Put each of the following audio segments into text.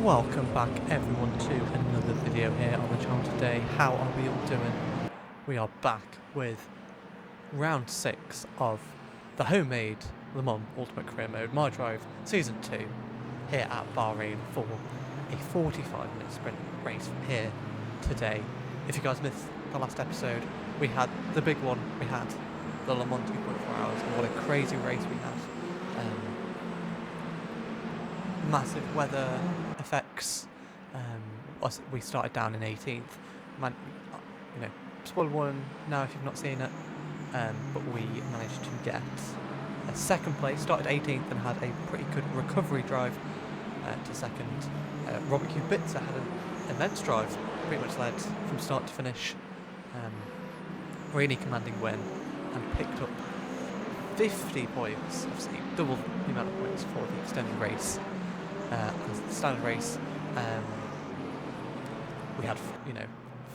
Welcome back everyone to another video here on the channel today. How are we all doing? We are back with round 6 of the homemade Le Mans Ultimate Career Mode My Drive Season 2 here at Bahrain for a 45-minute sprint race here today. If you guys missed the last episode, we had the big one, we had the Le Mans 2.4 hours, and what a crazy race we had. Massive weather effects. We started down in 18th. Spoiler warning now if you've not seen it. But we managed to get a second place. Started 18th and had a pretty good recovery drive to second. Robert Kubica had an immense drive, pretty much led from start to finish. Really commanding win and picked up 50 points, obviously double the amount of points for the extended race. The standard race, we had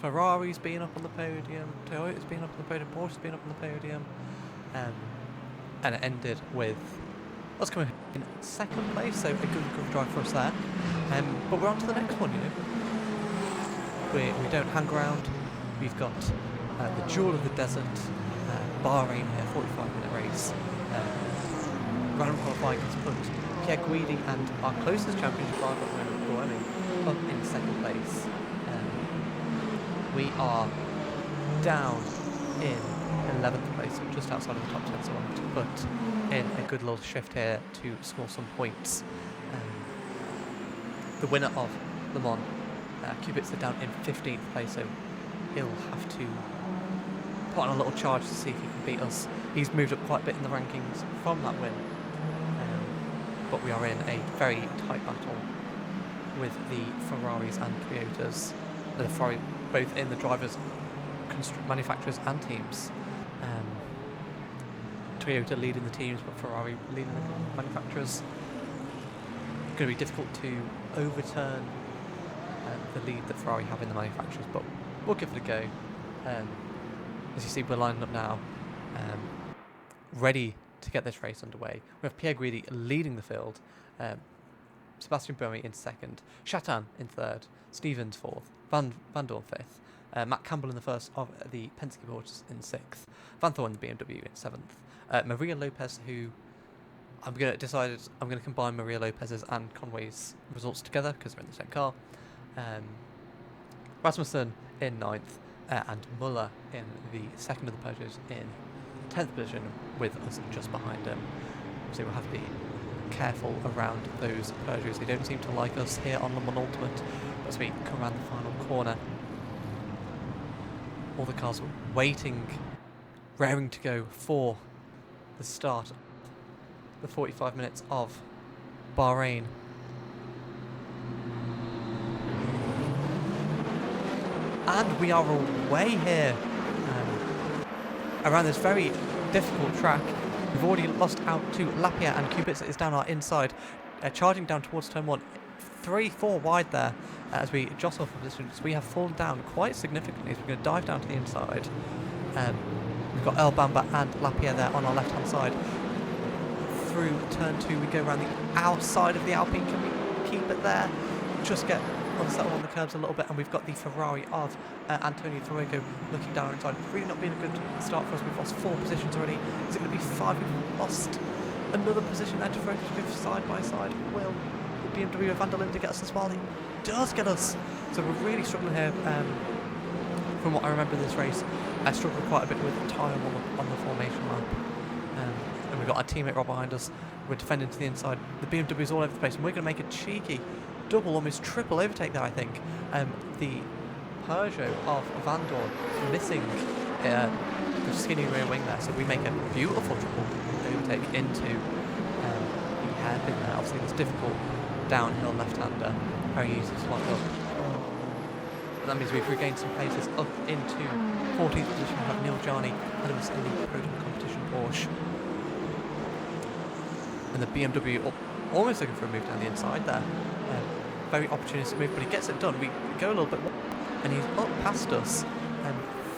Ferraris being up on the podium, Toyotas being up on the podium, Porsche being up on the podium, and it ended with us coming in second place, so a good drive for us there. But we're on to the next one. We don't hang around. We've got the Duel of the Desert, Bahrain here, 45-minute race. Random qualifying has put Pierre Guidi and our closest championship rival at the moment, up in second place. We are down in 11th place, so just outside of the top 10, so I want to put in a good little shift here to score some points. The winner of Le Mans, Kubica, down in 15th place, so he'll have to put on a little charge to see if he can beat us. He's moved up quite a bit in the rankings from that win. But we are in a very tight battle with the Ferraris and Toyotas, both in the drivers, manufacturers and teams. Toyota leading the teams, but Ferrari leading the manufacturers. It's going to be difficult to overturn the lead that Ferrari have in the manufacturers, but we'll give it a go. As you see, we're lining up now, ready to get this race underway. We have Pierre Guidi leading the field, Sebastian Buemi in second, Chatan in third, Stevens fourth, Van Dorn fifth, Matt Campbell in the first of the Penske Porsches in sixth, Van Thorn in the BMW in seventh, Maria Lopez, who I'm going to combine Maria Lopez's and Conway's results together because they're in the same car, Rasmussen in ninth, and Muller in the second of the Peugeots in 10th position, with us just behind him. So we'll have to be careful around those Peugeots. They don't seem to like us here on Le Mans Ultimate as we come around the final corner. All the cars waiting, raring to go for the start of the 45 minutes of Bahrain. And we are away here around this very difficult track. We've already lost out to Lapierre, and Kubica is down our inside, charging down towards turn 1. 3-4 wide there as we jostle for positions. We have fallen down quite significantly as we're going to dive down to the inside. We've got El Bamba and Lapierre there on our left hand side. Through turn 2 we go around the outside of the Alpine. Can we keep it there? Just get unsettled on the curbs a little bit, and we've got the Ferrari of Antonio Fuego looking down inside. Really not been a good start for us. We've lost 4 positions already. Is it going to be 5? We've lost another position there to go side by side. Will the BMW of Van der Linde get us as well? It does get us. So we're really struggling here. From what I remember in this race, I struggled quite a bit with the tyre on the formation lap. And we've got our teammate right behind us. We're defending to the inside. The BMW is all over the place, and we're going to make a cheeky double, almost triple overtake there, I think. The Peugeot of Van Dorn missing the skinny rear wing there, so we make a beautiful triple overtake into the hairpin there. Obviously this difficult downhill left-hander, very easy to lock up. And that means we've regained some places up into 14th position. We have Neil Jarni ahead of us in the podium competition Porsche. And the BMW almost looking for a move down the inside there. Very opportunistic move, but he gets it done. We go a little bit more, and he's up past us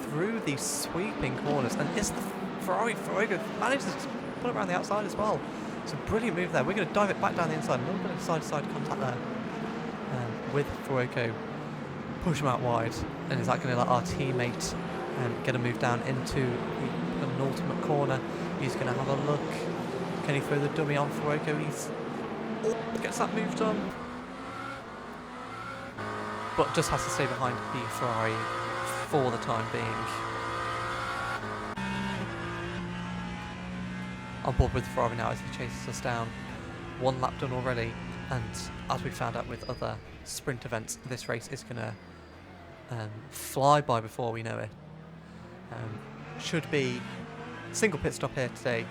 through these sweeping corners, and it's the Ferrari Fuego manages to put it around the outside as well. It's a brilliant move there. We're going to dive it back down the inside. A little bit of side-to-side contact there. with Fuoco, push him out wide, and is that going to let our teammate get a move down into the penultimate corner? He's going to have a look. Can he throw the dummy on Fuoco? Gets that move done, but just has to stay behind the Ferrari for the time being. On board with the Ferrari now as he chases us down. One lap done already, and as we found out with other sprint events, this race is going to fly by before we know it. Should be single pit stop here today.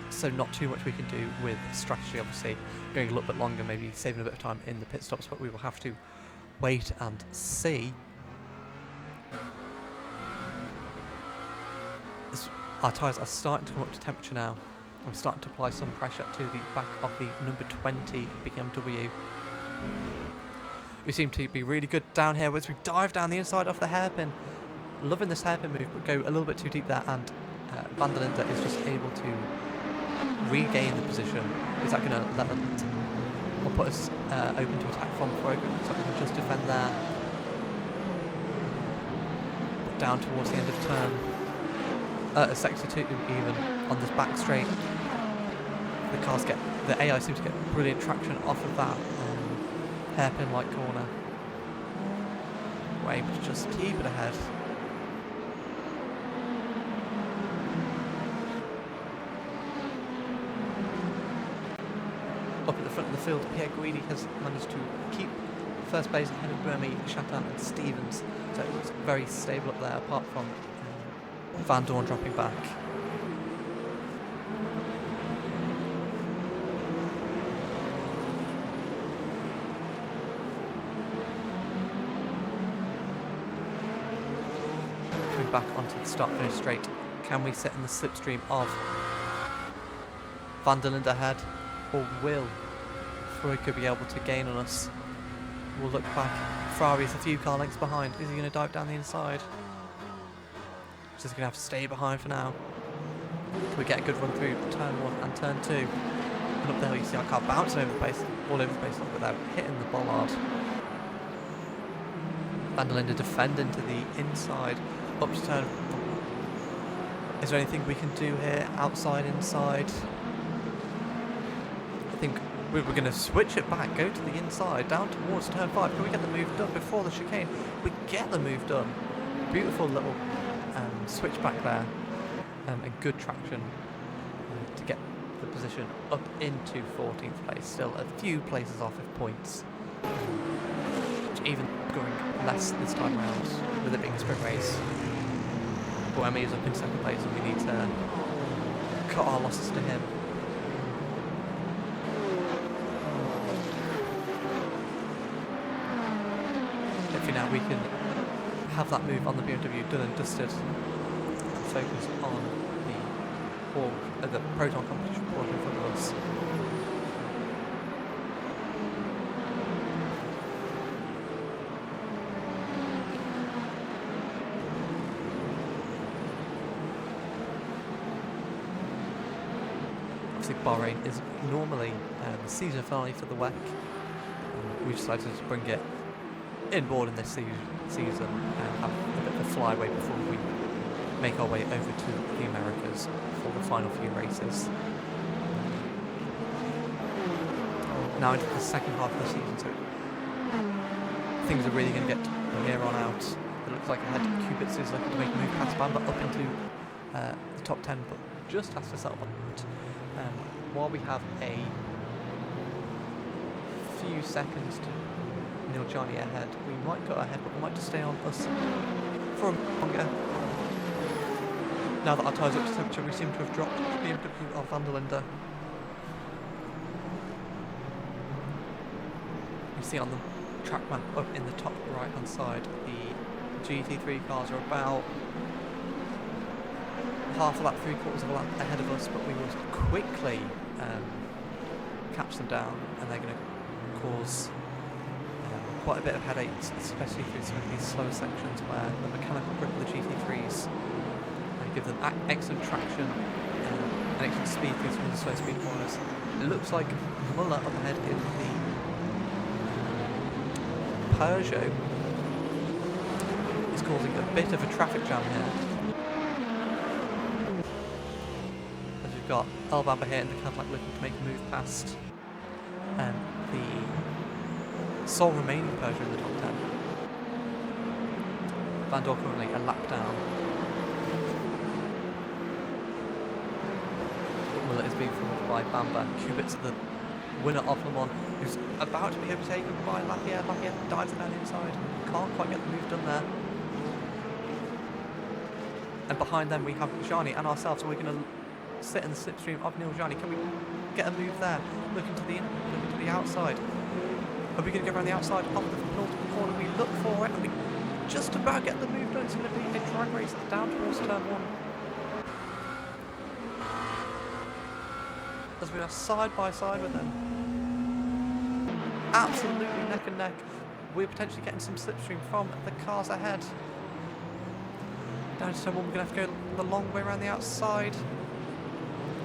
So not too much we can do with strategy, obviously. Going a little bit longer, maybe saving a bit of time in the pit stops, but we will have to wait and see. Our tyres are starting to come up to temperature now. I'm starting to apply some pressure to the back of the number 20 BMW. We seem to be really good down here as we dive down the inside off the hairpin. Loving this hairpin move, but go a little bit too deep there, and Van der Linde is just able to regain the position. Is that going to let them or put us open to attack from Fuoco? So we can just defend there. But down towards the end of turn. Sector 2 even on this back straight. The AI seems to get brilliant traction off of that hairpin-like corner. We're able to just keep it ahead. Up at the front of the field, Pierre Guidi has managed to keep first place ahead of Burmy, Chatin and Stevens. So it looks very stable up there, apart from Van Dorn dropping back. Coming back onto the start-finish straight. Can we sit in the slipstream of Van der Linde ahead, or will Fuoco be able to gain on us? We'll look back. Ferrari's a few car lengths behind. Is he going to dive down the inside? Just going to have to stay behind for now. We get a good run through turn 1 and turn 2. And up there you see our car bouncing over the place, all over the place, without hitting the bollard. Van der Linde defending to the inside, up to turn. Is there anything we can do here? Outside, inside? I think we were going to switch it back, go to the inside, down towards turn 5. Can we get the move done before the chicane? We get the move done. Beautiful little switch back there, and good traction to get the position up into 14th place. Still a few places off of points, even going less this time around with it being a sprint race. Boemi is up in 2nd place, and we need to cut our losses to him. Hopefully now we can have that move on the BMW done and dusted, and focus on the Proton competition board in front of us. Obviously Bahrain is normally the season finale for the WEC. We decided to bring it inboard in this season and have a bit of a flyaway before we make our way over to the Americas for the final few races. Now into the second half of the season, so things are really going to get from here on out. It looks like ahead Kubitz is looking to make a move past Bamba up into the top 10, but just has to settle on it. While we have a few seconds to Neil Johnny ahead, we might go ahead, but we might just stay on us for longer. Now that our tyres up to temperature, we seem to have dropped BMW of Van der Linde. You see on the track map up in the top right hand side, the GT3 cars are about half a lap, 3/4 of a lap ahead of us, but we will quickly catch them down, and they're going to cause quite a bit of headaches, especially through some of these slower sections where the mechanical grip of the GT3s give them excellent traction and it can speed through some of the slow speed corners. It looks like Muller up ahead in the Peugeot is causing a bit of a traffic jam here. As we've got Elbamba here in the Cadillac looking to make a move past the sole remaining Peugeot in the top 10. Van Dorn currently a lap down. Muller is being followed by Bamba. Kubica, the winner of Le Mans, who's about to be overtaken by Lapierre. Lapierre dives down the inside. Can't quite get the move done there. And behind them we have Gianni and ourselves, so we're going to sit in the slipstream of Neil Gianni. Can we get a move there? Looking to the outside. Are we going to go around the outside of the penultimate corner? We look for it and we just about get the move done. It's going to be a drag race down towards turn 1. As we are side by side with them. Absolutely neck and neck. We're potentially getting some slipstream from the cars ahead. Down to turn 1, we're going to have to go the long way around the outside.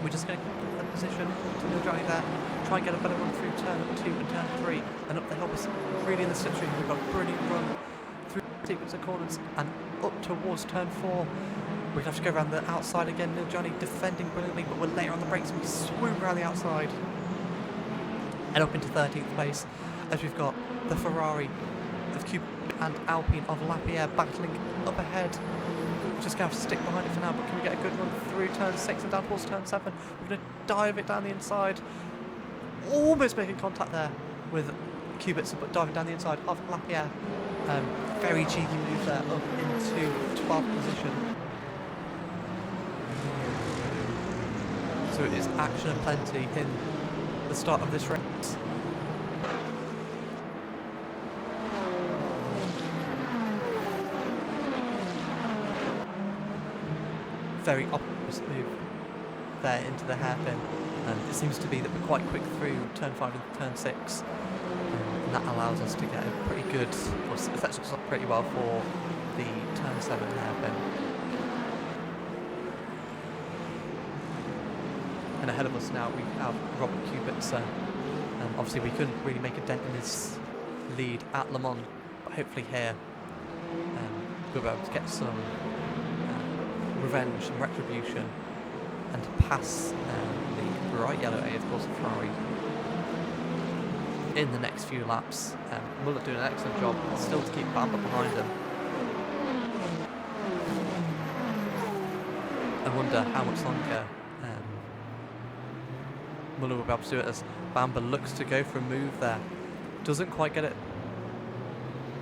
We're just going to keep the position to Neil Gianni there. Try and get a better run through turn 2 and turn 3. And up the hill, we're really in the slipstream. We've got a brilliant run through the sequence of corners and up towards turn 4. We're going to have to go around the outside again. Neil Gianni defending brilliantly, but we're later on the brakes and we swoop around the outside. And up into 13th place, as we've got the Ferrari of Cube and Alpine of Lapierre battling up ahead. We're just going to have to stick behind it for now, but can we get a good run through turn 6 and down towards turn 7? We're going to dive it down the inside. Almost making contact there with Kubica, but diving down the inside of Lapierre. Very cheeky move there up into 12th position. So it is action aplenty in the start of this race. Very opposite move there into the hairpin. It seems to be that we're quite quick through turn 5 and turn 6. And that allows us to get a pretty good, or sets us up pretty well for the turn 7 hairpin. And ahead of us now we have Robert Kubica. Obviously we couldn't really make a dent in his lead at Le Mans, but hopefully here we'll be able to get some revenge, some retribution, and to pass the bright yellow A, of course, of Ferrari in the next few laps. Muller doing an excellent job, still to keep Bamba behind him. I wonder how much longer Muller will be able to do it, as Bamba looks to go for a move there. Doesn't quite get it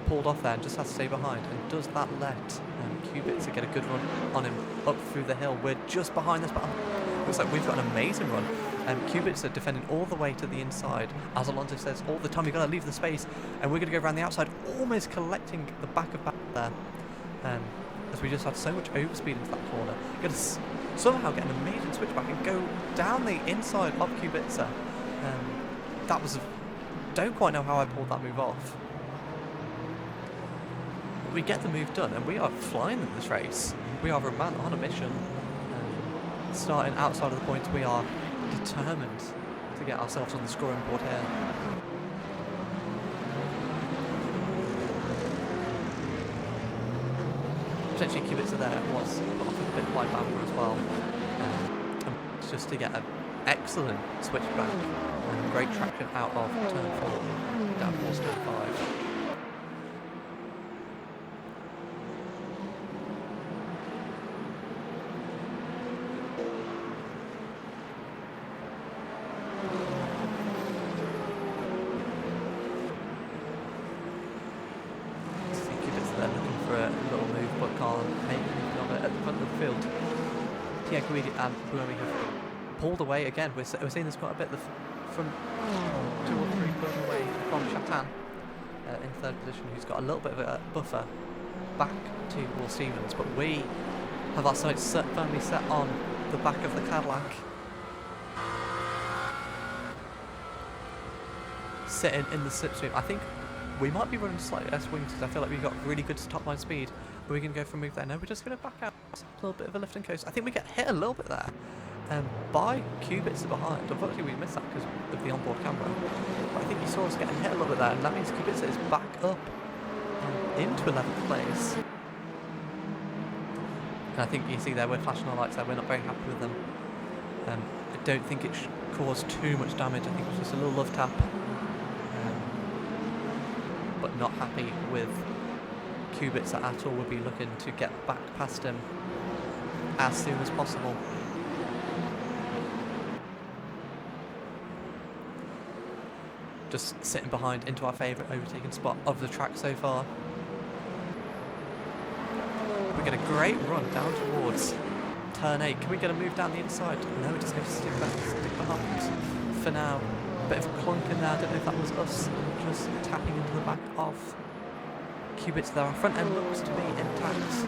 pulled off there and just has to stay behind. And does that let Kubica get a good run on him up through the hill? We're just behind this, but looks like we've got an amazing run. Kubica defending all the way to the inside. As Alonso says all the time, you've got to leave the space, and we're going to go around the outside, almost collecting the back of Bamba there. As we just had so much overspeed into that corner. You've got to somehow get an amazing switchback and go down the inside of Kubica. That was... don't quite know how I pulled that move off. We get the move done, and we are flying in this race. We are a man on a mission. Starting outside of the points, we are determined to get ourselves on the scoring board here. Potentially Kubica there was offered a bit by Bamba as well. Just to get an excellent switchback and great traction out of turn 4 down towards turn 5. And Buemi have pulled away again. We're seeing this quite a bit from 2 or 3 pulling away from Chatan in 3rd position, who's got a little bit of a buffer back to Will Stevens, but we have our sights firmly set on the back of the Cadillac, sitting in the slipstream. I think we might be running slightly less wings because I feel like we've got really good top line speed. Are we going to go for a move there? No, we're just going to back out. A little bit of a lift and coast. I think we get hit a little bit there by Kubitzer behind. Unfortunately, we missed that because of the onboard camera. But I think you saw us getting hit a little bit there, and that means Kubitzer is back up into 11th place. And I think you see there, we're flashing our lights there. We're not very happy with them. I don't think it caused too much damage. I think it was just a little love tap. But not happy with Kubitzer at all. We'll be looking to get back past him as soon as possible. Just sitting behind into our favourite overtaking spot of the track so far. We get a great run down towards turn 8. Can we get a move down the inside? No, we're just going to stick behind for now. Bit of a clunk in there. I don't know if that was us just tapping into the back of Kubitzer there. Our front end looks to be intact.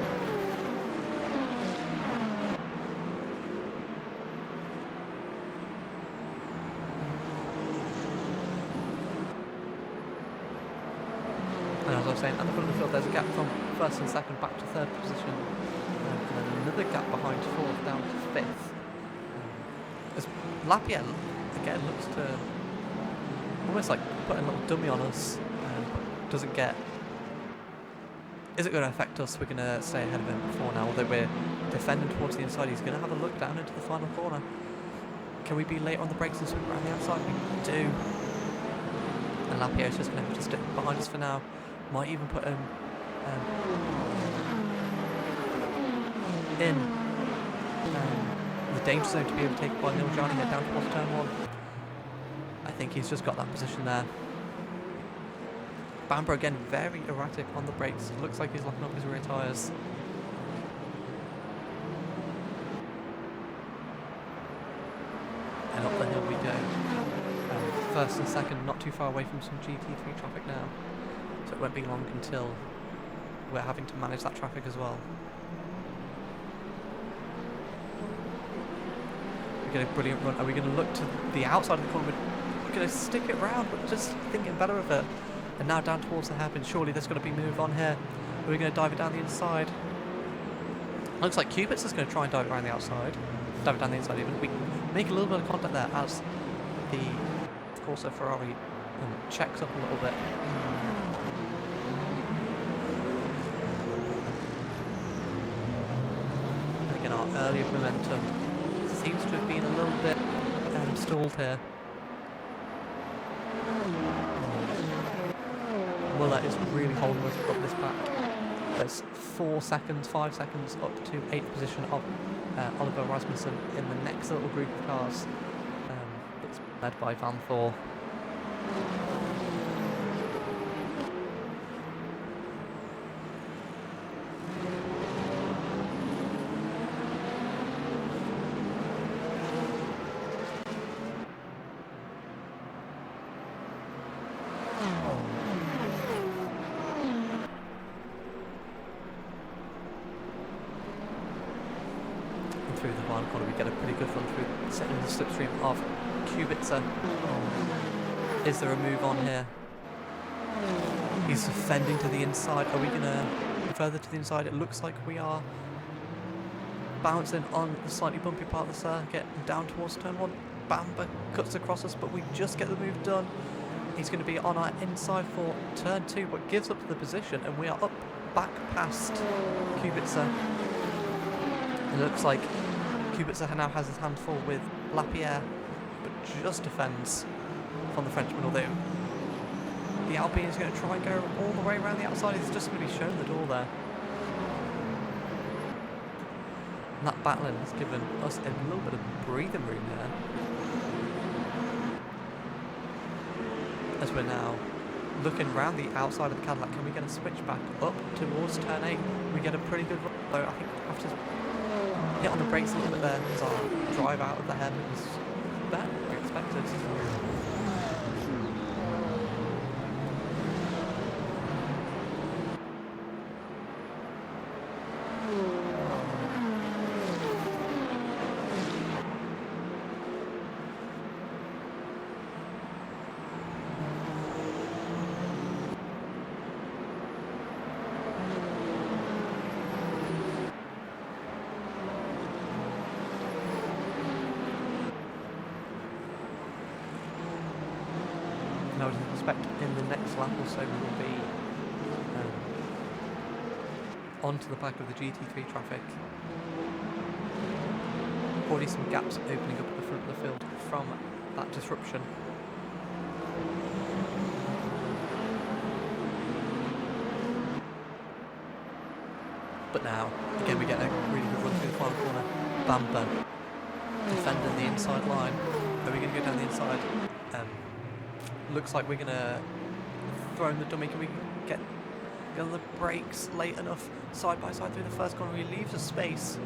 And as I was saying, at the front of the field there's a gap from first and second back to third position. And then another gap behind fourth down to fifth. As Lapierre again looks to almost like put a little dummy on us, doesn't get. Is it going to affect us? We're going to stay ahead of him for now, although we're defending towards the inside. He's going to have a look down into the final corner. Can we be later on the brakes and swing around the outside? We do. And Lapierre is just going to have to stick behind us for now. Might even put him in the danger zone to be overtaken by Neil Johnny head down towards turn 1. I think he's just got that position there. Bamber again very erratic on the brakes. It looks like he's locking up his rear tyres. And up the hill we go. First and second, not too far away from some GT3 traffic now. So it won't be long until we're having to manage that traffic as well. We get a brilliant run. Are we going to look to the outside of the corner? We're going to stick it round, but just thinking better of it. And now down towards the hairpin. Surely there's going to be move on here. We're going to dive it down the inside. Looks like Kubitzer's going to try and dive it around the outside. Dive it down the inside even. We make a little bit of contact there as the Corsa Ferrari checks up a little bit. And again, our earlier momentum seems to have been a little bit stalled here. Muller is really holding us up this back. There's 4 seconds, 5 seconds up to 8th position of Oliver Rasmussen in the next little group of cars. It's led by Van Thor. Through the final corner, we get a pretty good run through, setting the slipstream of Kubitzer. Is there a move on here? He's defending to the inside. Are we going to further to the inside? It looks like we are bouncing on the slightly bumpy part of the circuit down towards turn 1. Bamber cuts across us, but we just get the move done. He's going to be on our inside for turn 2, but gives up the position, and we are up back past Kubitzer. It looks like Kubitzer now has his hand full with Lapierre, but just defends from the Frenchman, although the Alpine is going to try and go all the way around the outside. He's just going to be shown the door there. And that battling has given us a little bit of breathing room there. As we're now looking around the outside of the Cadillac, can we get a switch back up towards turn 8? We get a pretty good run, though I think we have to hit on the brakes a little bit there as our drive out of the hairpin was better than we expected. I would expect in the next lap or so we will be onto the back of the GT3 traffic. Already some gaps opening up at the front of the field from that disruption. But now, again, we get a really good run through the final corner. Bamber defending the inside line. Are we going to go down the inside? Looks like we're going to throw in the dummy. Can we get on the brakes late enough? Side by side through the first corner. He leaves us space.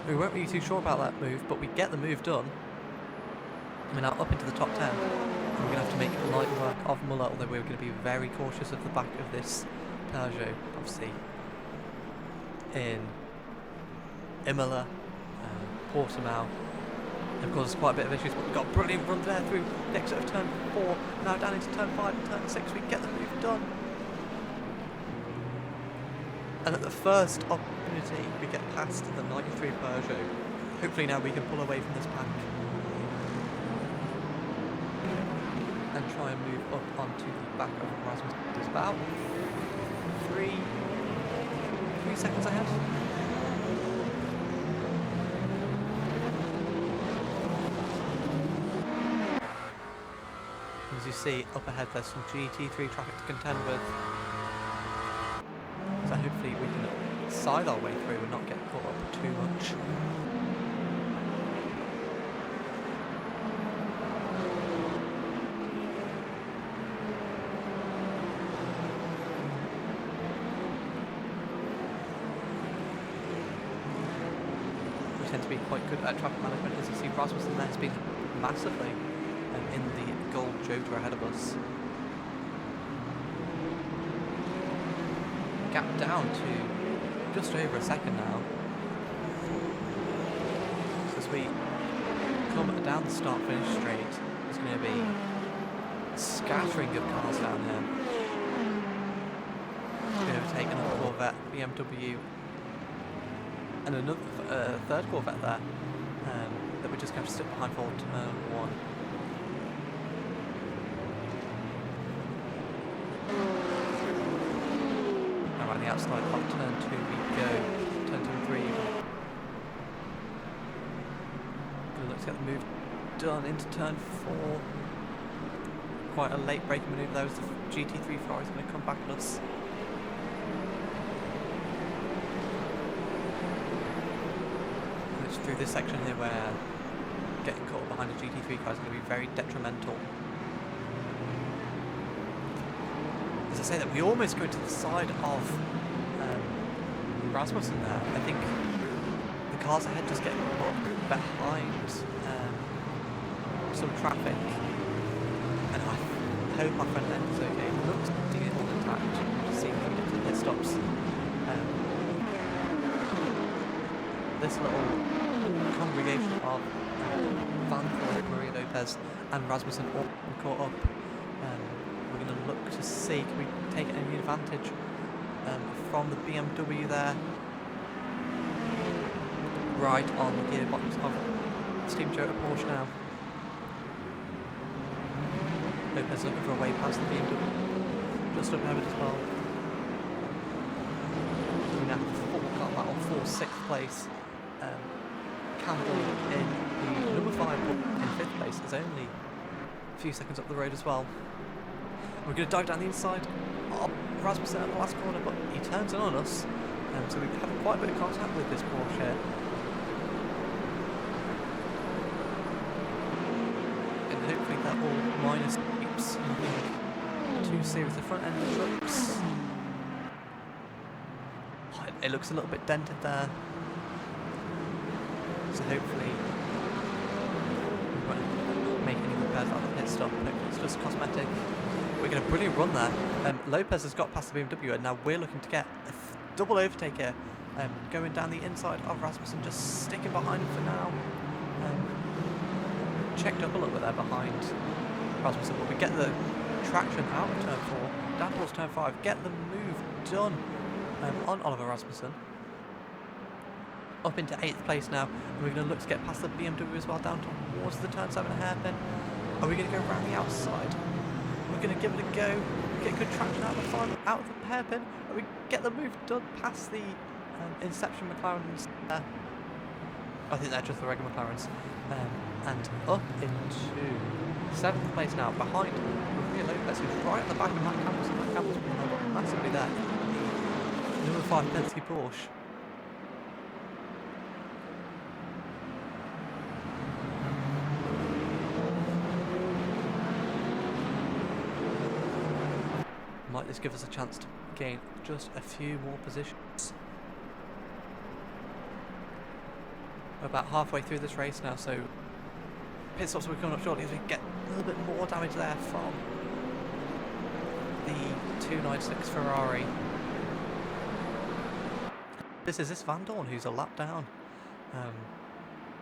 We weren't really too sure about that move, but we get the move done. We're now up into the top 10. And we're going to have to make light work of Muller, although we're going to be very cautious of the back of this Peugeot, obviously. In Imola, Portimao, and of course there's quite a bit of issues, but we've got a brilliant run there through the exit of turn 4, now down into turn 5 and turn 6, we get the move done. And at the first opportunity we get past the 93 Peugeot. Hopefully now we can pull away from this pack and try and move up onto the back of Rasmus. It's about 3 seconds ahead. As you see up ahead there's some GT3 traffic to contend with. So hopefully we can scythe our way through and not get caught up too much. Tend to be quite good at traffic management. As you see, Rasmussen there has been massively in the gold Jota ahead of us. Gap down to just over a second now. So as we come down the start-finish straight, there's going to be a scattering of cars down here. We're going to overtake another Corvette, BMW, and another third Corvette there that we're just going to stick behind for turn 1. Now around the outside of turn 2 we go, turn 2 and 3. Gonna look to get the move done into turn 4. Quite a late braking manoeuvre there as the GT3 Ferrari is going to come back at us. Through this section here where getting caught behind a GT3 car is going to be very detrimental. As I say that, we almost go to the side of Rasmussen there. I think the cars ahead just get caught behind some traffic, and I hope my front end is okay. It looks to get intact. Just see if we can get to the pit stops. This little congregation of Van Ford, Maria Lopez and Rasmussen all caught up. We're going to look to see can we take any advantage from the BMW there. Right on the gearbox of Steam Jota Porsche now. Lopez looking for a way past the BMW. Just up ahead as well. We now have a full car battle for 6th place. Campbell in the number 5 in 5th place is only a few seconds up the road as well. We're going to dive down the inside of Rasmussen at the last corner, but he turns in on us, so we have quite a bit of contact with this Porsche. And hopefully that all minor sweeps, nothing too serious. The front end looks... it looks a little bit dented there. So hopefully we won't make any repairs out of the pit stop. Hopefully it's just cosmetic. We're getting a brilliant run there. Lopez has got past the BMW and now we're looking to get a double overtake here. Going down the inside of Rasmussen, just sticking behind him for now. Checked up a little bit there behind Rasmussen, but we get the traction out of turn 4, down towards turn 5, get the move done on Oliver Rasmussen. Up into 8th place now, and we're going to look to get past the BMW as well, down towards the turn 7 hairpin. Are we going to go around the outside? We're going to give it a go. Get good traction out of the front, out of the hairpin. And we get the move done past the Inception McLarens there. I think they're just the regular McLarens. And up into 7th place now, behind Maria Lopez, who's right at the back of Matt Campbell's. And Matt Campbell's been massively there. The number 5 Penske Porsche. Might this give us a chance to gain just a few more positions? We're about halfway through this race now, so pit stops will be coming up shortly as we get a little bit more damage there from the 296 Ferrari. This is Van Dorn who's a lap down.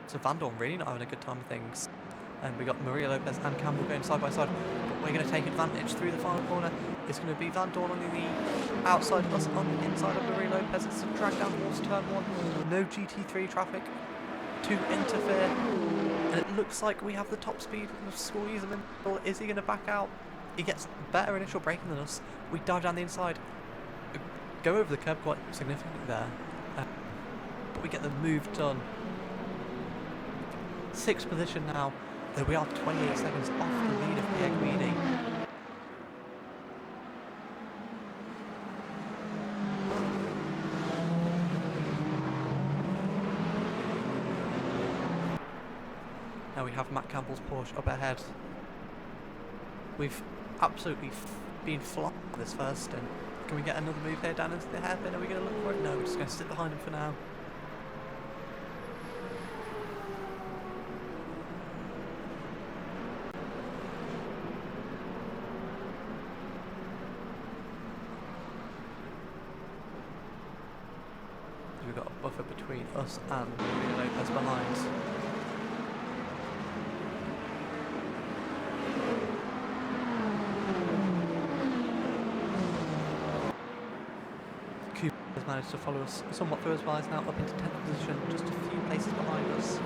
So Van Dorn really not having a good time of things. And we got Maria Lopez and Campbell going side by side, but we're going to take advantage through the final corner. It's going to be Van Dorn on the outside, us on the inside of Maria Lopez. It's a drag down towards turn 1. No GT3 traffic to interfere. And it looks like we have the top speed. We're going to squeeze him in. Or is he going to back out? He gets better initial braking than us. We dive down the inside. Go over the curb quite significantly there. But we get the move done. 6th position now. Though we are 28 seconds off the lead of Pierre Guidi. Now we have Matt Campbell's Porsche up ahead. We've absolutely been flopped this first stint. Can we get another move here down into the hairpin? Are we going to look for it? No, we're just going to sit behind him for now. We've got a buffer between us and Maria Lopez behind. Cooper has managed to follow us somewhat through as well. He's now up into 10th position, just a few places behind us.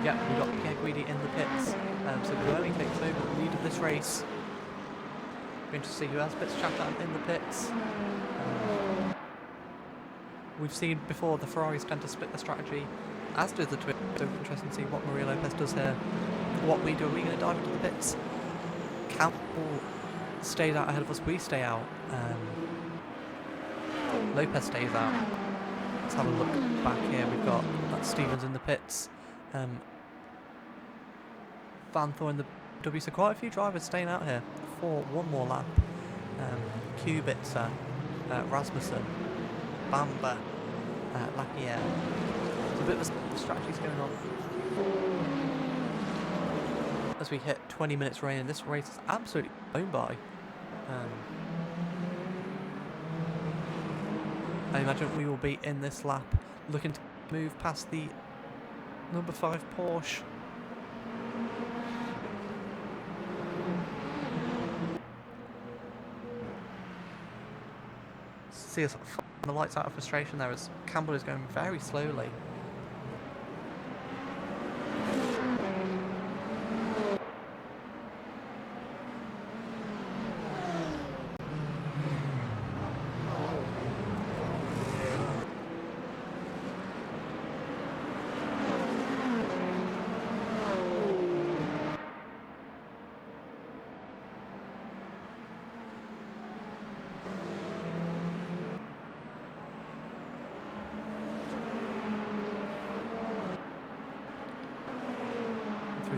Yeah, we've got Pierre Guidi in the pits, so Bahrain takes over the lead of this race. Going to see who has pits trapped out in the pits. We've seen before the Ferraris tend to split the strategy, as do the Twins, so interesting to see what Maria Lopez does here. What we do, are we going to dive into the pits? Campbell stays out ahead of us, we stay out. Lopez stays out. Let's have a look back here, we've got Stevens in the pits. Van Thor in the W, so quite a few drivers staying out here for one more lap. Kubica, Rasmussen, Bamba, Lapierre. There's a bit of strategies going on. As we hit 20 minutes rain, and this race is absolutely blown by. I imagine we will be in this lap looking to move past the number 5 Porsche. See us the lights out of frustration there as Campbell is going very slowly.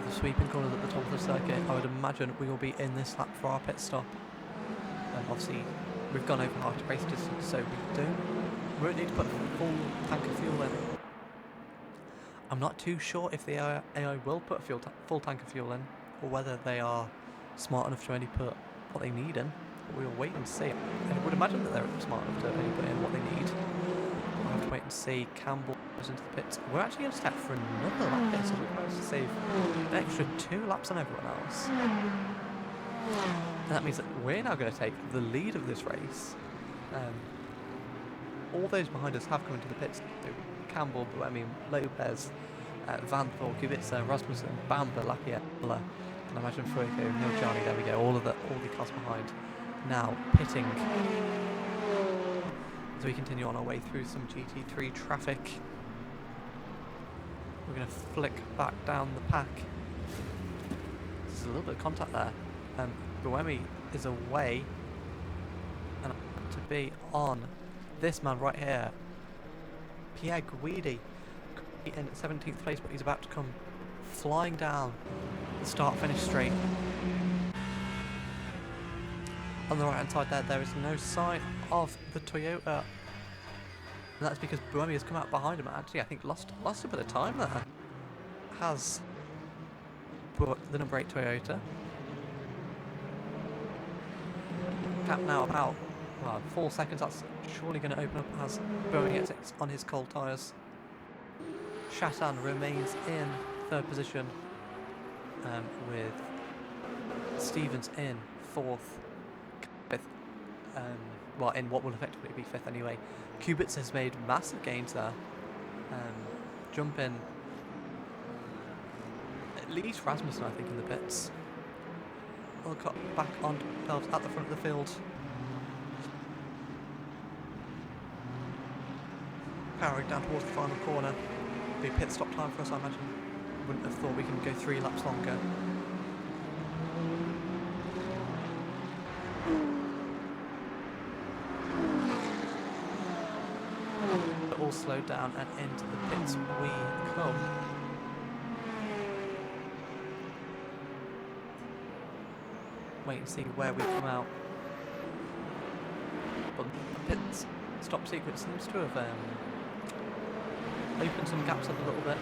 The sweeping corners at the top of the circuit, I would imagine we will be in this lap for our pit stop. Obviously, we've gone over half the race distance, so we won't need to put a full tank of fuel in. I'm not too sure if the AI will put a full tank of fuel in, or whether they are smart enough to only put what they need in. But we'll wait and see. I would imagine that they're smart enough to only put in what they need. We'll have to wait and see. Campbell goes into the pits. We're actually going to step for another lap here, so we've managed to save an extra 2 laps on everyone else. And that means that we're now going to take the lead of this race. All those behind us have come into the pits. So Campbell, Buemi, Lopez, Van Thor, Kubica, Rasmussen, Bamba, Lapierre, Muller, and I imagine Fuego, Nilgiani, there we go, all the cars behind. Now pitting as we continue on our way through some GT3 traffic. We're going to flick back down the pack. There's a little bit of contact there. Buemi is away, and to be on this man right here, Pierre Guidi, in 17th place, but he's about to come flying down the start-finish straight. On the right-hand side there is no sign of the Toyota, and that's because Buemi has come out behind him. Actually, I think lost a bit of time there. Has the number 8 Toyota. Gap now about 4 seconds. That's surely going to open up as Buemi gets it on his cold tyres. Chatan remains in 3rd position, with Stevens in 4th, 5th, well, in what will effectively be 5th anyway. Kubica has made massive gains there, jumping at least Rasmussen, I think, in the pits. We'll cut back on themselves at the front of the field. Powering down towards the final corner. Be a pit stop time for us, I imagine. Wouldn't have thought we can go 3 laps longer. All slowed down and into the pits we come. Wait and see where we come out. But the pit stop sequence seems to have opened some gaps up a little bit.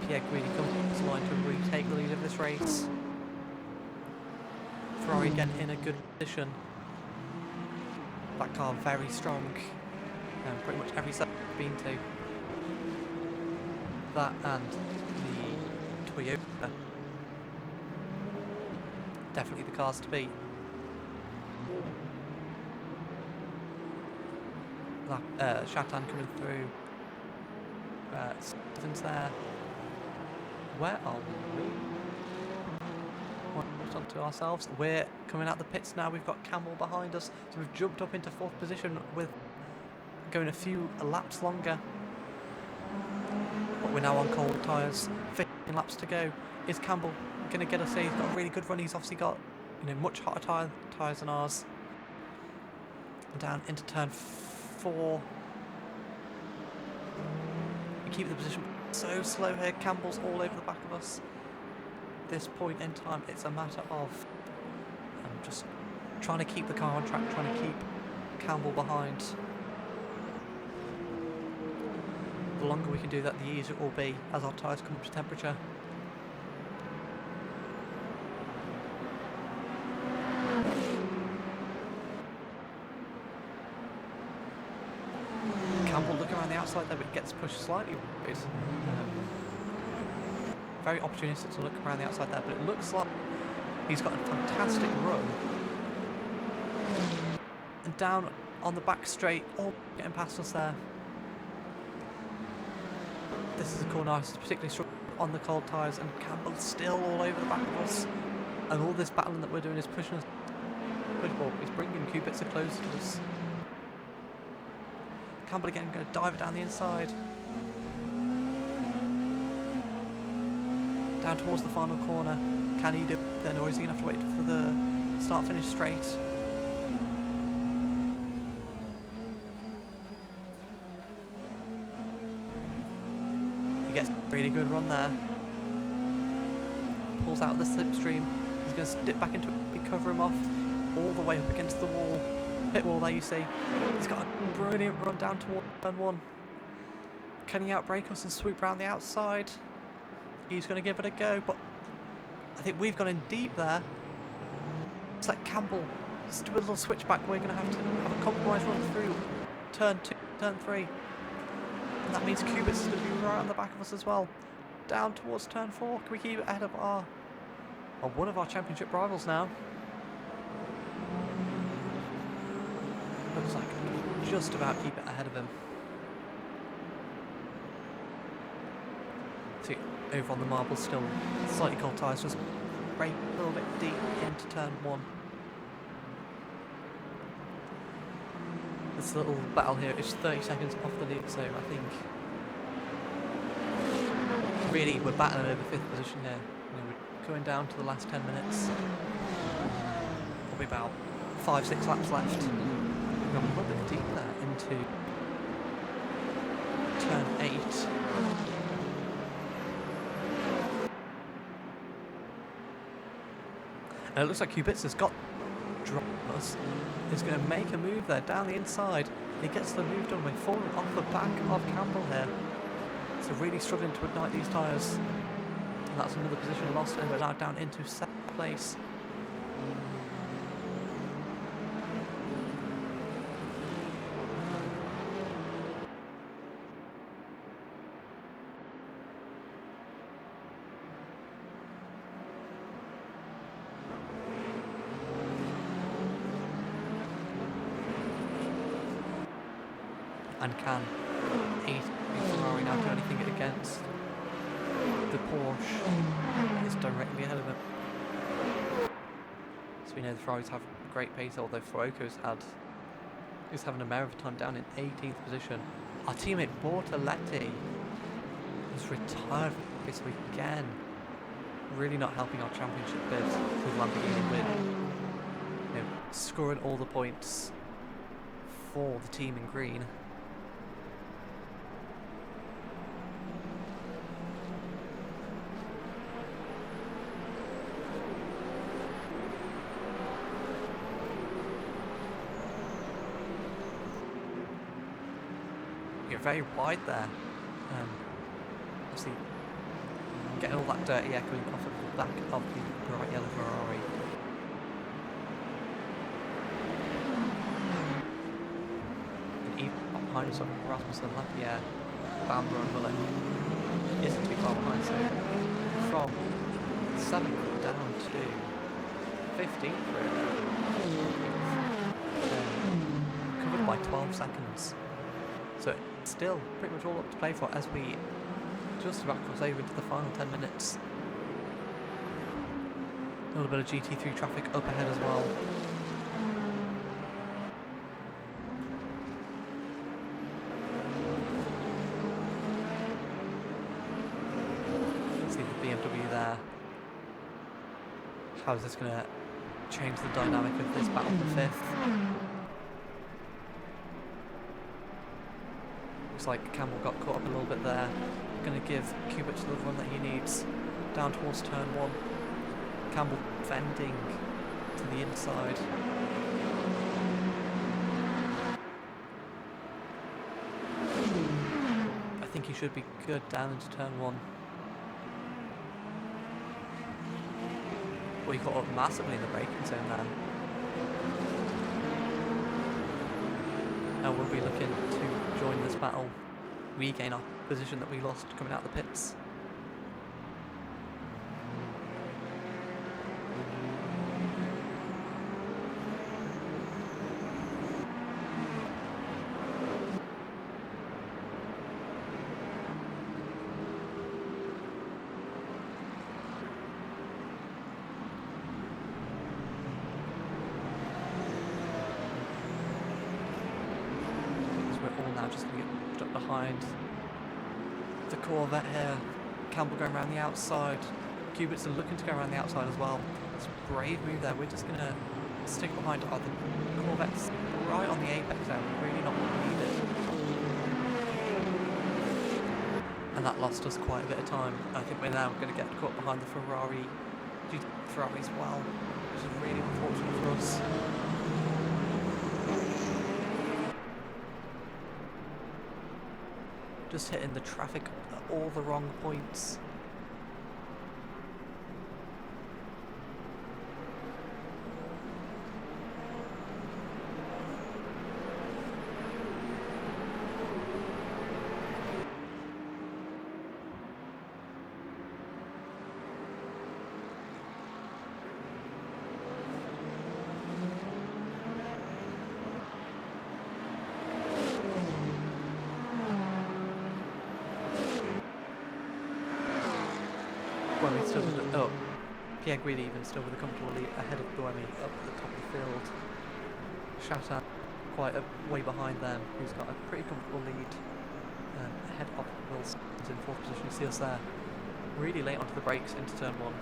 Pierre Guidi comes to line to retake the lead of this race. Ferrari again in a good position. That car very strong, and pretty much every set I've been to. That and the Toyota, definitely the cars to beat. Chatan coming through. Stevens there. Where are we? Onto ourselves. We're coming out the pits now. We've got Campbell behind us, so we've jumped up into 4th position with going a few laps longer. But we're now on cold tyres. 15 laps to go. Is Campbell going to get us here? He's got a really good run. He's obviously got, much hotter tyres than ours. And down into turn 4. We keep the position so slow here. Campbell's all over the back of us. This point in time, it's a matter of just trying to keep the car on track, trying to keep Campbell behind. The longer we can do that, the easier it will be as our tyres come up to temperature. Campbell looking around the outside there, but gets pushed slightly. Very opportunistic to look around the outside there, but it looks like he's got a fantastic run. And down on the back straight, getting past us there. This is a corner I particularly strong on the cold tyres, and Campbell's still all over the back of us. And all this battling that we're doing is pushing us. He's bringing Kubica close to us. Campbell again going to dive it down the inside. Down towards the final corner. Can he do it then, or is he going to have to wait for the start-finish straight? He gets a really good run there. Pulls out the slipstream. He's going to dip back into it, cover him off, all the way up against the wall. Pit wall there you see. He's got a brilliant run down towards turn 1. Can he outbrake us and swoop round the outside? He's going to give it a go, but I think we've gone in deep there. It's like Campbell. Just do a little switchback. We're going to have a compromise run through turn 2, turn 3. And that means Kubitz is going to be right on the back of us as well. Down towards turn 4. Can we keep it ahead of one of our championship rivals now? Looks like we can just about keep it ahead of him. See, over on the marble, still slightly cold tyres, just brake a little bit deep into turn 1. This little battle here is 30 seconds off the lead, so I think really we're battling over 5th position here. We're going down to the last 10 minutes. Probably about 5-6 laps left. We've gone a little bit deep there into turn 8. And it looks like Kubitz has got dropped us. He's going to make a move there down the inside. He gets the move done. We're falling off the back of Campbell here. So really struggling to ignite these tyres. And that's another position lost, and we're now down into 7th place. And can Ferrari now do anything against the Porsche that is directly ahead of him? So we know the Ferraris have great pace, although Fuoco's is having a mare of a time down in 18th position. Our teammate Bortoletti has retired this week again, really not helping our championship bid with Lamborghini win. You know, scoring all the points for the team in green. You're very wide there. Obviously, getting all that dirty echoing off of the back of the bright yellow Ferrari. And even behind us on Rasmussen, Lapierre, Bamber and Muller isn't too far behind, so from 7th down to 15th really. Covered by 12 seconds. So it's still pretty much all up to play for as we just about cross over into the final 10 minutes. A little bit of GT3 traffic up ahead as well. See the BMW there. How is this going to change the dynamic of this battle for 5th? Looks like Campbell got caught up a little bit there. Going to give Kubitz the run that he needs down towards turn 1. Campbell bending to the inside. I think he should be good down into turn 1. Well, he got up massively in the braking zone there. And we'll be looking to join this battle, regain our position that we lost coming out of the pits. Now just going to get stuck behind the Corvette here. Campbell going around the outside. Kubitz are looking to go around the outside as well. It's a brave move there. We're just going to stick behind the Corvette's right on the apex there. Really not what we needed. And that lost us quite a bit of time. I think we're now going to get caught behind the Ferrari as well, which is really unfortunate for us. Just hitting the traffic at all the wrong points. Buemi still with the, Pierre Guidi even still with a comfortable lead ahead of Buemi up at the top of the field. Shatter quite a way behind them, who's got a pretty comfortable lead ahead of Wilson, who's in fourth position. You see us there really late onto the brakes into turn one.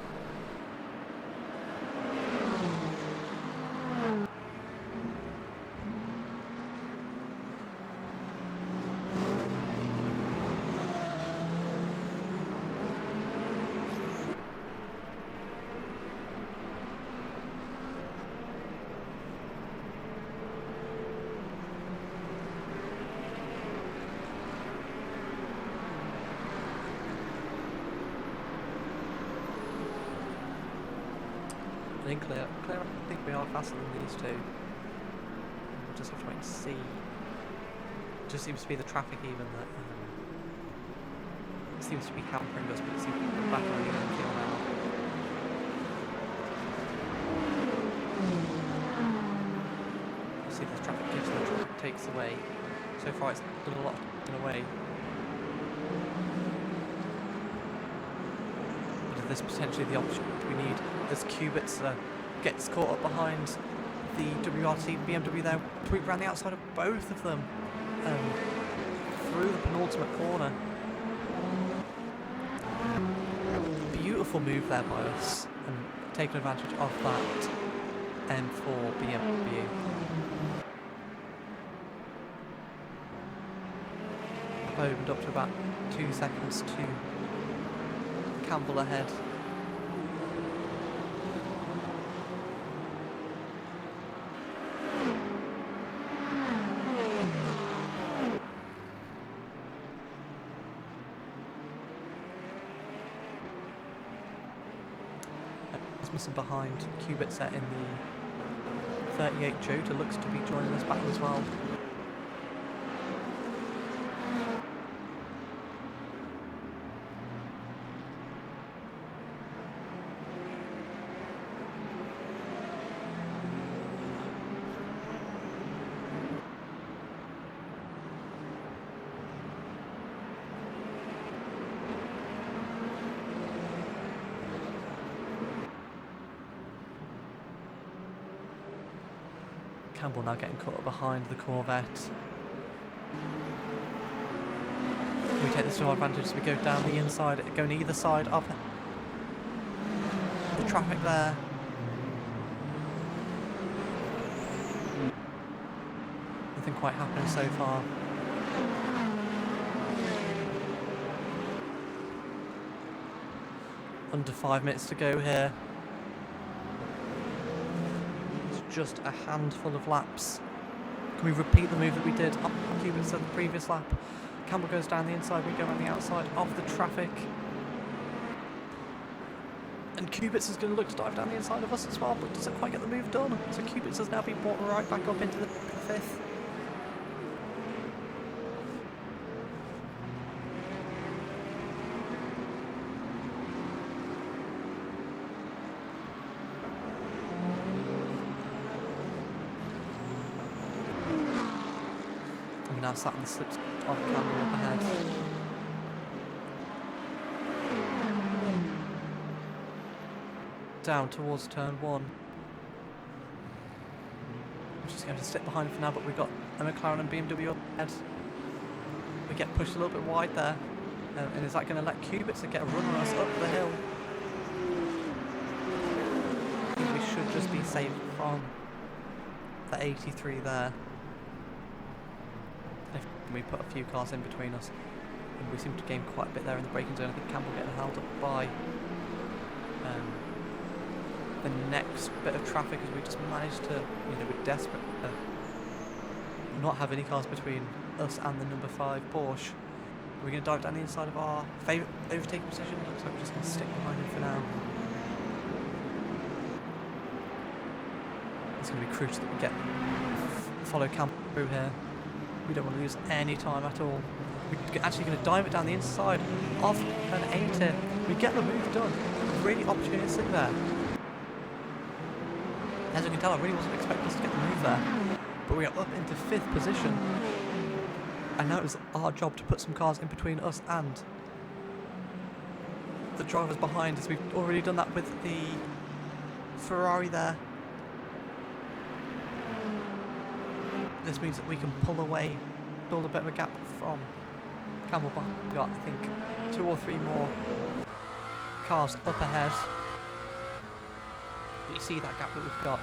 I think clear. I think we are faster than these two. We'll just have to wait and see. It just seems to be the traffic even that seems to be hampering us, but it seems to be back on the even keel now. See if this traffic gives and the traffic takes away. So far it's done a lot in a way. But is this potentially the option we need as Kubica gets caught up behind the WRT BMW there? Tweet around the outside of both of them through the penultimate corner. Beautiful move there by us and taking advantage of that M4 BMW. Opened up to about 2 seconds to Campbell ahead. Missing behind Kubica in the 38 Jota looks to be joining us back as well. Campbell now getting caught up behind the Corvette. We take this to our advantage as we go down the inside, going either side of the traffic there. Nothing quite happening so far. Under 5 minutes to go here. Just a handful of laps. Can we repeat the move that we did on Kubica the previous lap? Campbell goes down the inside, we go on the outside of the traffic. And Kubica's going to look to dive down the inside of us as well, but doesn't quite get the move done. So Kubica's now been brought right back up into the 5th. Now sat on the slips of Campbell up ahead. Down towards turn 1. I'm just going to sit behind for now, but we've got a McLaren and BMW up ahead. We get pushed a little bit wide there. And is that going to let Kubica get a run on us up the hill? I think we should just be safe from the 83 there. We put a few cars in between us, and we seem to gain quite a bit there in the braking zone. I think Campbell getting held up by the next bit of traffic as we just managed to, we're desperate to not have any cars between us and the number 5 Porsche. We're going to dive down the inside of our favourite overtaking position. Looks like we're just going to stick behind him for now. It's going to be crucial that we get follow Campbell through here. We don't want to lose any time at all. We're actually going to dive it down the inside of an 8 here. We get the move done. Really opportunistic there. As you can tell, I really wasn't expecting us to get the move there. But we are up into 5th position. And now it's our job to put some cars in between us and the drivers behind us. We've already done that with the Ferrari there. This means that we can pull away, build a bit of a gap from Campbell. We've got, I think, 2 or 3 more cars up ahead. But you see that gap that we've got.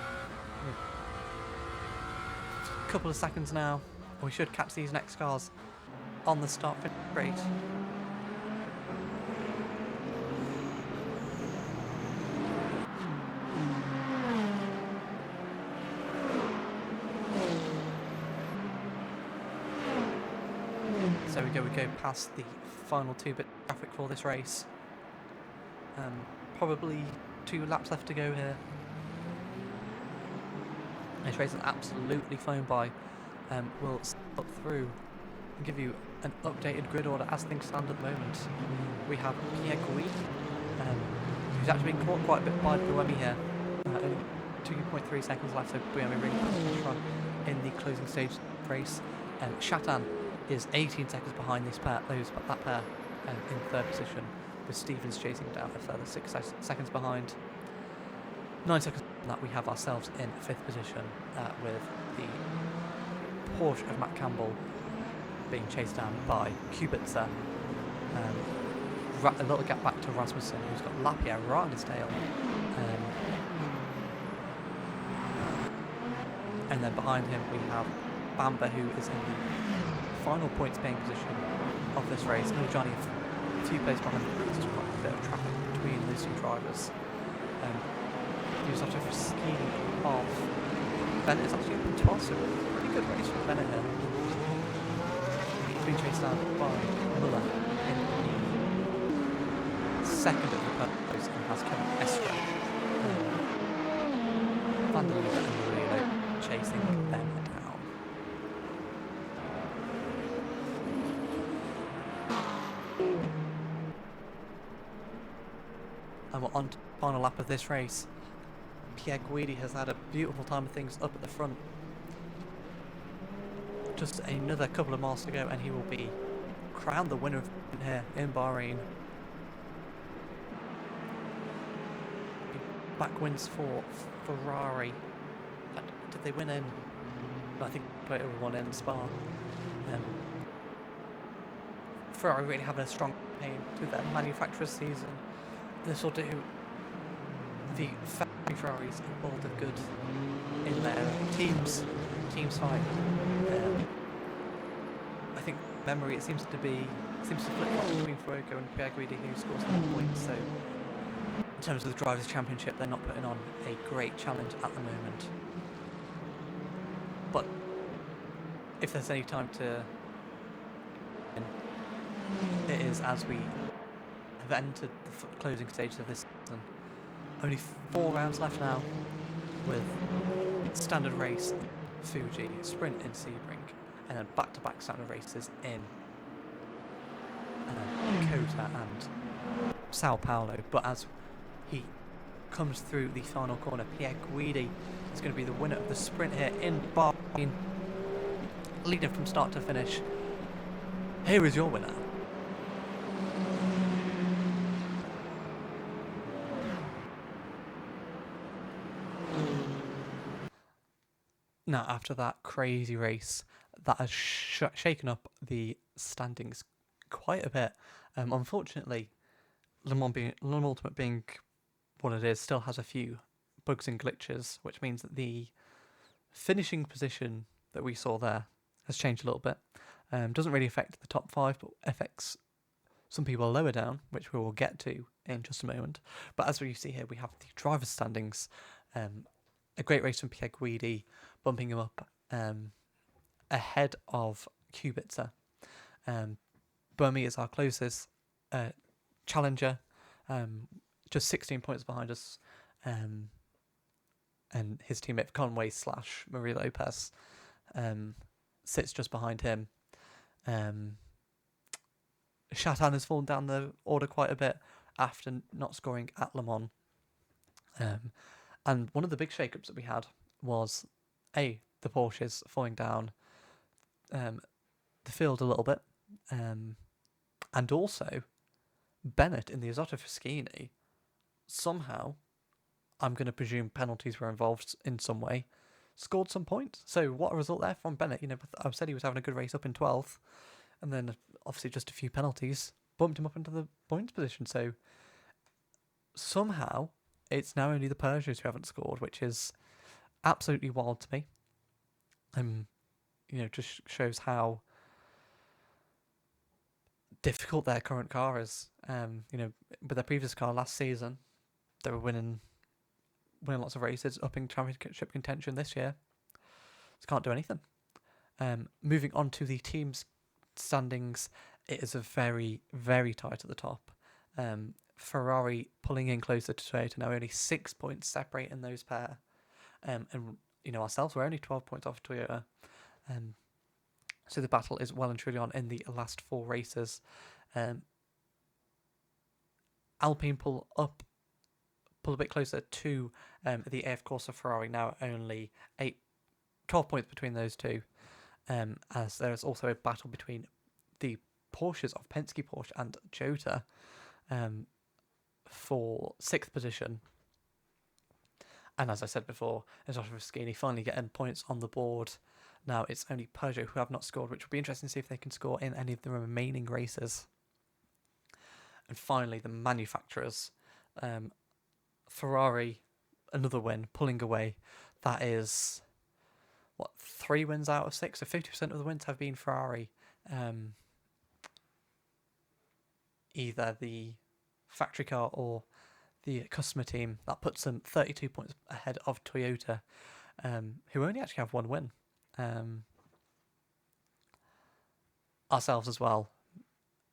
A couple of seconds now. We should catch these next cars on the start finish straight. So we go past the final 2-bit traffic for this race. Probably 2 laps left to go here. This race is absolutely flown by. We'll step through and give you an updated grid order as things stand at the moment. We have Pierre Guidi, who's actually been caught quite a bit by Buemi here. Only 2.3 seconds left, so Buemi really puts the run in the closing stage race. Chatan is 18 seconds behind that pair in 3rd position, with Stevens chasing down a further 6 seconds behind. 9 seconds from that we have ourselves in 5th position with the Porsche of Matt Campbell being chased down by Kubica. A little gap back to Rasmussen, who's got Lapierre right on his tail. And then behind him we have Bamber, who is in the final points paying position of this race. And Johnny a few places behind him. There's quite a bit of traffic between those 2 drivers. He was after skiing off. Bennett is actually up to us, so pretty good race for Bennett here. He's been chased down by Muller in the 2nd of the purpose and has Kevin Estra. Van der Leeuwen and Murillo chasing them down. And we're on to the final lap of this race. Pierre Guidi has had a beautiful time of things up at the front. Just another couple of miles to go and he will be crowned the winner of here in Bahrain. Back wins for Ferrari. Did they win in? I think Toyota won in Spa. Ferrari really having a strong campaign through their manufacturer's season. This will do the factory Ferraris a world of good in their teams fight. I think memory it seems to flip-flop between Fuoco and Pierre Guidi, who scores 1 point. So in terms of the Drivers' Championship, they're not putting on a great challenge at the moment. But if there's any time to win, it is as we have entered the closing stages of this season. Only 4 rounds left now, with standard race Fuji, sprint in Sebring, and then back-to-back standard races in Kota and Sao Paulo. But as he comes through the final corner, Pierre Guidi is going to be the winner of the sprint here in Bahrain, leading from start to finish. Here is your winner. Now, after that crazy race, that has shaken up the standings quite a bit. Unfortunately, Le Mans Ultimate being what it is, still has a few bugs and glitches, which means that the finishing position that we saw there has changed a little bit. Doesn't really affect the top 5, but affects some people lower down, which we will get to in just a moment. But as we see here, we have the driver's standings. A great race from Pierre Guidi, bumping him up ahead of Kubica. Burmese is our closest challenger, just 16 points behind us, and his teammate Conway / Marie Lopez sits just behind him. Shatan has fallen down the order quite a bit after not scoring at Le Mans. And one of the big shake-ups that we had was, the Porsches falling down the field a little bit, and also Bennett in the Isotta Fraschini, somehow, I'm going to presume penalties were involved in some way, scored some points. So what a result there from Bennett. I said he was having a good race up in 12th, and then obviously just a few penalties bumped him up into the points position. So somehow it's now only the Peugeots who haven't scored, which is absolutely wild to me. Just shows how difficult their current car is. With their previous car last season, they were winning lots of races, upping championship contention this year. Just can't do anything. Moving on to the team's standings, it is a very, very tight at the top. Ferrari pulling in closer to Toyota now, only 6 points separating those pair. And ourselves, we're only 12 points off Toyota. So the battle is well and truly on in the last 4 races. Alpine pull a bit closer to the AF Corsa Ferrari, now only 12 points between those two, as there is also a battle between the Porsches of Penske Porsche and Jota for 6th position. And as I said before, Isotta Fraschini finally getting points on the board. Now it's only Peugeot who have not scored, which will be interesting to see if they can score in any of the remaining races. And finally, the manufacturers. Ferrari, another win, pulling away. That is, 3 wins out of 6? So 50% of the wins have been Ferrari. Either the factory car or the customer team. That puts them 32 points ahead of Toyota, who only actually have 1 win. Ourselves as well,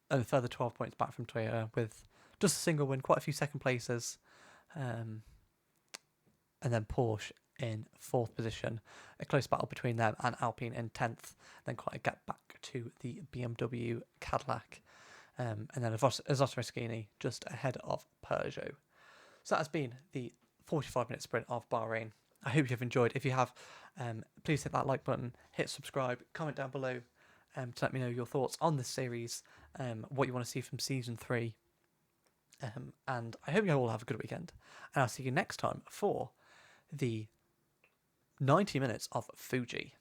and a further 12 points back from Toyota with just a single win, quite a few second places, and then Porsche in 4th position. A close battle between them and Alpine in 10th, then quite a gap back to the BMW Cadillac, and then Isotta Fraschini just ahead of Peugeot. So that has been the 45-minute sprint of Bahrain. I hope you've enjoyed. If you have, please hit that like button, hit subscribe, comment down below to let me know your thoughts on this series, what you want to see from Season 3. And I hope you all have a good weekend. And I'll see you next time for the 90 minutes of Fuji.